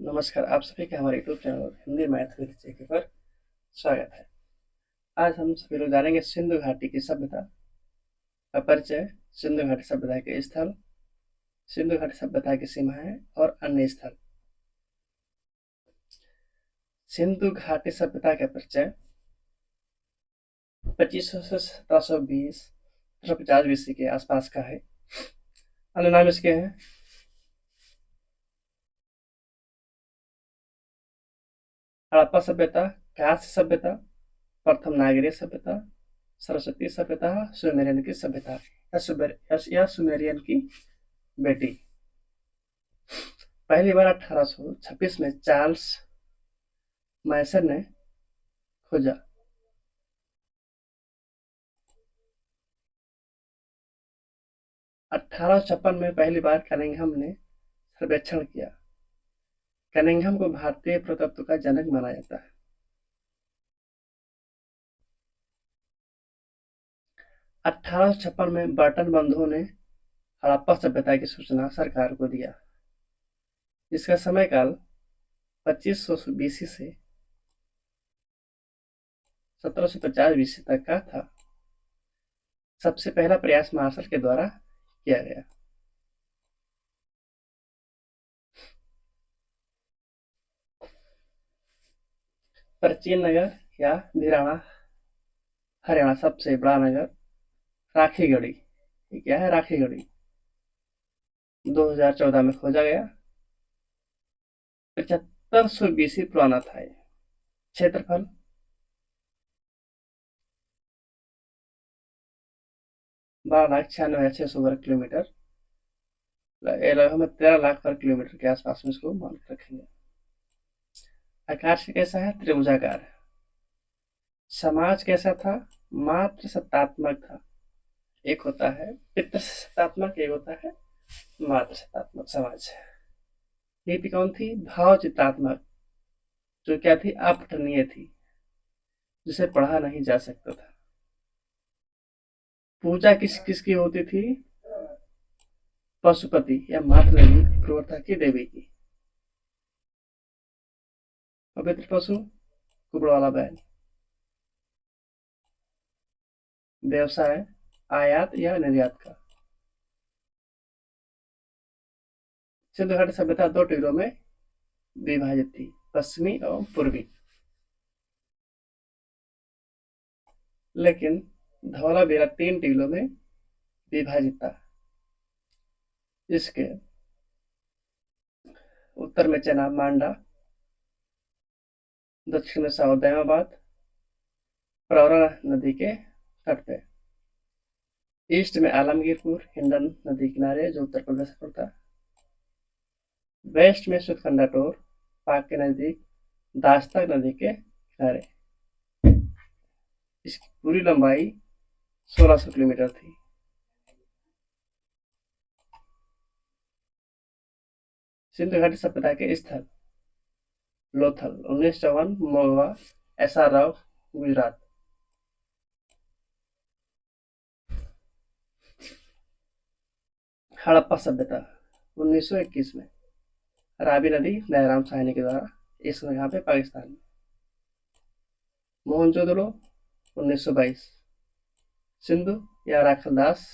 नमस्कार, आप सभी का हमारे YouTube channel Hindi math with JK पर स्वागत है। आज हम सभी लोग जानेंगे सिंधु घाटी की सभ्यता का परिचय, सिंधु घाटी सभ्यता के स्थल, सिंधु घाटी सभ्यता की सीमाएं और अन्य स्थल। सिंधु घाटी सभ्यता का परिचय 2500 से 1720 1750 बीसी के आसपास का है। अन्य नाम इसके हैं हड़प्पा सभ्यता, कांस्य सभ्यता, प्रथम नागरीय सभ्यता, सरस्वती सभ्यता, सुमेरियन की सभ्यता या सुमेरियन की बेटी। पहली बार 1826 में चार्ल्स मैसन ने खोजा। 1856 में पहली बार कनिंघम ने सर्वेक्षण किया। कनिंघम को भारतीय पुरातत्व का जनक माना जाता है। 1856 में बर्टन बंधुओं ने हड़प्पा सभ्यता की सूचना सरकार को दिया। इसका समय काल 2500 बीसी से 1750 बीसी तक का था। सबसे पहला प्रयास मार्शल के द्वारा किया गया। प्राचीन नगर या वीराना हरियाणा सबसे बड़ा नगर राखीगढ़ी। ये क्या है? राखीगढ़ी 2014 में खोजा गया। 7500 बीसी पुराना था ये। क्षेत्रफल 12,96,600 वर्ग किलोमीटर, लगभग हम 13 लाख वर्ग किलोमीटर के आसपास में इसको मान के रखेंगे। आकार से कैसा है? त्रिभुजाकार। समाज कैसा था? मात्र सत्तात्मक था। एक होता है पितृ सत्तात्मक, एक होता है मात्र सत्तात्मक समाज। नीति कौन थी? भाव चित्रात्मक, जो क्या थी? अपठनीय थी, जिसे पढ़ा नहीं जा सकता था। पूजा किस किसकी होती थी? पशुपति या मात्र देवी क्रूरता की देवी की। पवित्र पशु कुबड़ वाला बैल। व्यवसाय आयात या निर्यात का। सिंधु घाटी सभ्यता दो टीलों में विभाजित थी, पश्चिमी और पूर्वी। लेकिन धौलावीरा 3 टीलों में विभाजित था। इसके उत्तर में चना मांडा, दक्षिण में साउदाबाद, प्रवरा नदी के तट पे। ईस्ट में आलमगीरपुर हिंडन नदी किनारे, जो उत्तर प्रदेश में पड़ता है। वेस्ट में सुतकंडाटोर पाक के नजदीक दास्तक नदी के किनारे। इसकी पूरी लंबाई 1600 किलोमीटर थी। सिंधु घाटी सभ्यता के स्थल लोथल 1954, मोगवा, एसआर राव, गुजरात। हड़प्पा सभ्यता 1921 में रावी नदी दयाराम साहनी के द्वारा इस जगह पे पाकिस्तान में। मोहनजोदड़ो 1922 सिंधु या राखलदास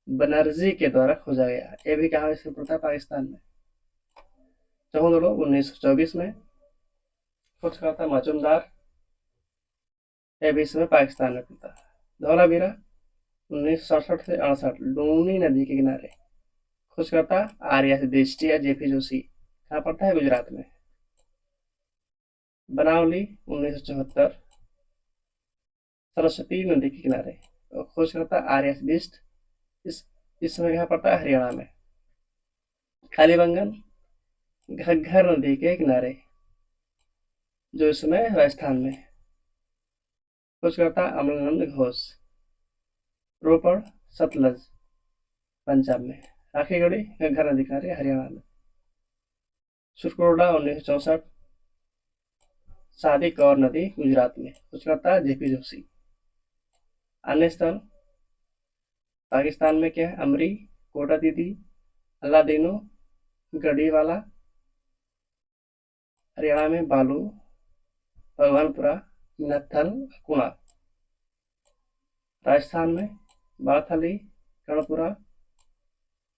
बनर्जी के द्वारा खोजा गया। ये भी कहा इसमें पड़ता है? पाकिस्तान में। चौदड़ो 1924 में खोजकर्ता मजूमदार, ये भी इसमें पाकिस्तान में पड़ता है। धौलावीरा 1967 से 68 लूनी नदी के किनारे, खोजकर्ता आर्या दृष्टि या जेपी जोशी, कहाँ पड़ता है? गुजरात में। बनावली 1974 सरस्वती नदी के किनारे, और खोजकर्ता आर्या बिस्ट, इस समय कहाँ पड़ता है? हरियाणा में। कालीबंगन घग्घर नदी के किनारे, जो इस समय राजस्थान में। खोजकर्ता अमरनंद घोष। रोपड़ सतलज पंजाब में। राखीगढ़ी घग्घर नदी किनारे हरियाणा में। सुरकोड़ा 1964 सादी कौर नदी गुजरात में। खोजकर्ता जेपी जोशी। अन्य स्थल पाकिस्तान में क्या है? अमरी, कोटा दीदी, अल्लादीनो, गढ़ीवाला, हरियाणा में बालू, भगवानपुरा, नत्थल, कुणा। राजस्थान में बाथली, कर्णपुरा।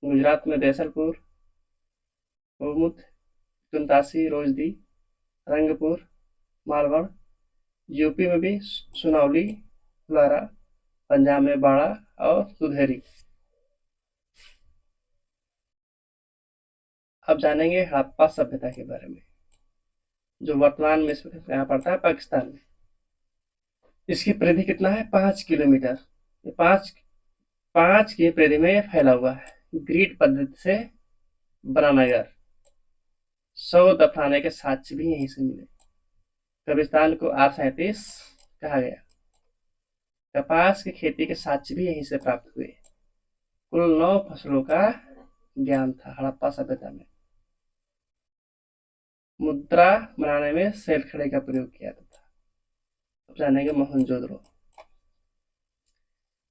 गुजरात में देसलपुर, गोमुख, तुनतासी, रोजदी, रंगपुर, मालवण। यूपी में भी सुनौली, फुलारा। पंजाब में बाड़ा और सुधेरी। अब जानेंगे हड़प्पा सभ्यता के बारे में, जो वर्तमान में यहाँ पड़ता है पाकिस्तान में। इसकी परिधि कितना है? 5 किलोमीटर। ये पांच की परिधि में फैला हुआ है। ग्रिड पद्धति से बना नगर। 100 दफनाने के साक्ष्य भी यहीं से मिले। कब्रिस्तान को R37 कहा गया। कपास की खेती के साक्ष्य भी यहीं से प्राप्त हुए। कुल 9 फसलों का ज्ञान था हड़प्पा सभ्यता में। मुद्रा बनाने में सेलखड़े का प्रयोग किया था। अब जानेंगे मोहनजोदड़ो।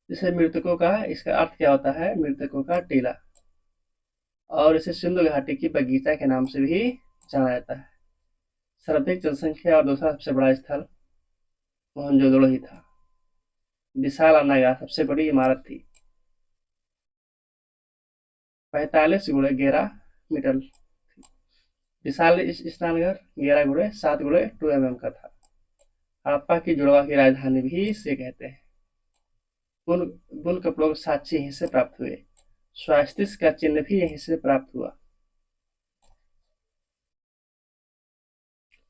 जिसे मृतकों का, इसका अर्थ क्या होता है? मृतकों का टीला। और इसे सिंधु घाटी की बगीचा के नाम से भी जाना जाता है। सर्वाधिक जनसंख्या और दूसरा सबसे बड़ा स्थल मोहनजोदड़ो ही था। विशाल अनागार सबसे बड़ी इमारत थी। 45 गुणे 11 मीटर। विशाल स्नानघर 11 गुणे 7 गुणे 2 mm का था। हड़प्पा की जुड़वा की राजधानी भी इसे कहते हैं। बुन कपड़ों के साक्ष्य यहीं से प्राप्त हुए। स्वास्तिक का चिन्ह भी यहीं से प्राप्त हुआ।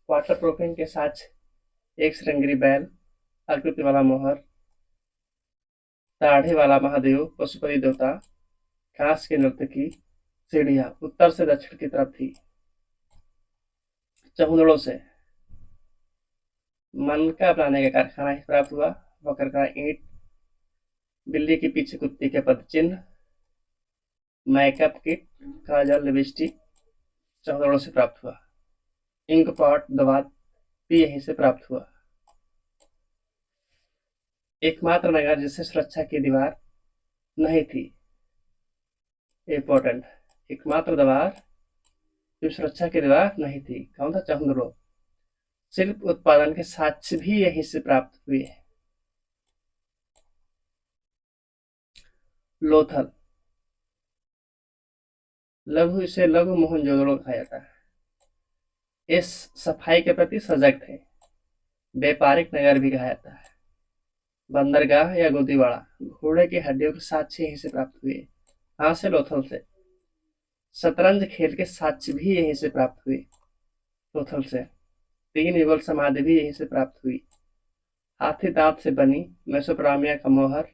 वाटर प्रूफिंग के साक्ष्य एक श्रृंगेरी बैल, आकृति वाला मोहर, दाढ़ी वाला महादेव, पशुपति देवता, कांस की नर्तकी, सीढ़ियां उत्तर से दक्षिण की तरफ थी। चहुंदड़ों से मनका बनाने का कारखाना प्राप्त हुआ। वक्र का ईंट, बिल्ली के पीछे कुत्ते के पद चिन्ह, मेकअप किट, काजल, लिपस्टिक चहुंदड़ों से प्राप्त हुआ। इंक पॉट, दवात भी यहीं से प्राप्त हुआ। एकमात्र नगर जिससे सुरक्षा की दीवार नहीं थी। इंपॉर्टेंट, एकमात्र दीवार जो सुरक्षा की दीवार नहीं थी, कौन था? चहुंदड़ो। शिल्प उत्पादन के साक्ष्य भी यहीं से प्राप्त हुए। लोथल, इसे लघु मोहनजोदड़ो कहा जाता है। इस सफाई के प्रति सजग थे। व्यापारिक नगर भी कहा जाता है। बंदरगाह या गोदीवाड़ा, घोड़े की हड्डियों के साक्ष्य यहीं से प्राप्त हुए। कहां से? लोथल से। शतरंज खेल के साक्ष्य भी यहीं से प्राप्त हुए, लोथल से। 3 युगल समाधि भी यहीं से प्राप्त हुई। हाथी दांत से बनी मेसोपोटामिया का मोहर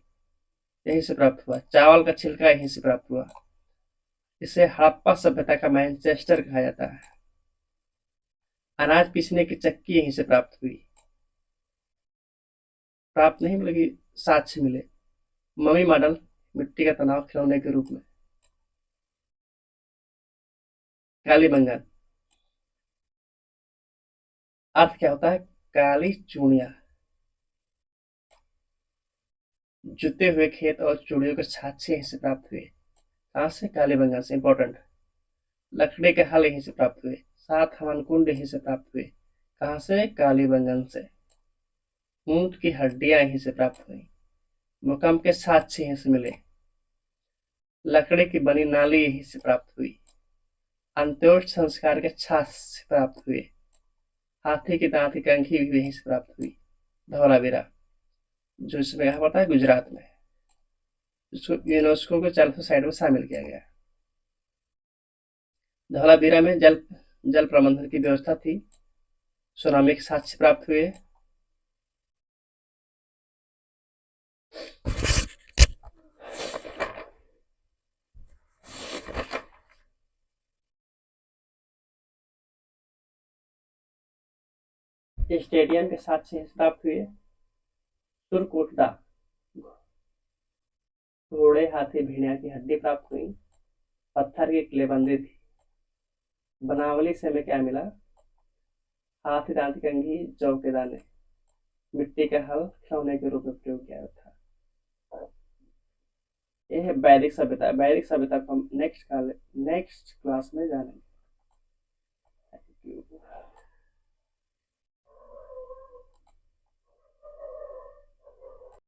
यहीं से प्राप्त हुआ। चावल का छिलका यहीं से प्राप्त हुआ। इसे हड़प्पा सभ्यता का मैनचेस्टर कहा जाता है। अनाज पीसने की चक्की यहीं से प्राप्त हुई। प्राप्त नहीं मिलेगी, साक्ष्य मिले। मम्मी मॉडल, मिट्टी का तनाव खिलौने के रूप में। कालीबंगन, अर्थ क्या होता है? काली चूड़ियां। जुते हुए खेत और चूड़ियों के साक्ष्य यहीं से प्राप्त हुए। कहां से? कालीबंगन से। इंपॉर्टेंट, लकड़ी के हल यहीं से प्राप्त हुए। 7 हवन कुंड यहीं से प्राप्त हुए। कहां से? कालीबंगन से। ऊंट की हड्डियां यहीं से प्राप्त हुई। भूकंप के साक्ष्य यहीं से मिले। लकड़ी की बनी नाली यहीं से प्राप्त हुई। अंत्योष्ट संस्कार के साक्ष्य प्राप्त हुए। हाथी की दांत की कंघी भी यहीं से प्राप्त हुई। धौलावीरा, जो इसमें यहाँ पड़ता है गुजरात में, इसको यूनेस्को के चार्टर साइट में शामिल किया गया। धौलावीरा में जल प्रबंधन की व्यवस्था थी। सुनामी के साक्ष्य प्राप्त हुए। स्टेडियम के साक्ष्य प्राप्त हुए। तुरकोटदा, घोड़े, हाथी, भेड़िया की हड्डी प्राप्त हुई। पत्थर की किलेबंदी थी। बनावली से हमें क्या मिला? हाथी दांत की कंघी, जौ के दाने, मिट्टी का हल खिलौने के रूप में प्रयोग किया था। यह है वैदिक सभ्यता। वैदिक सभ्यता को हम नेक्स्ट क्लास में जानेंगे।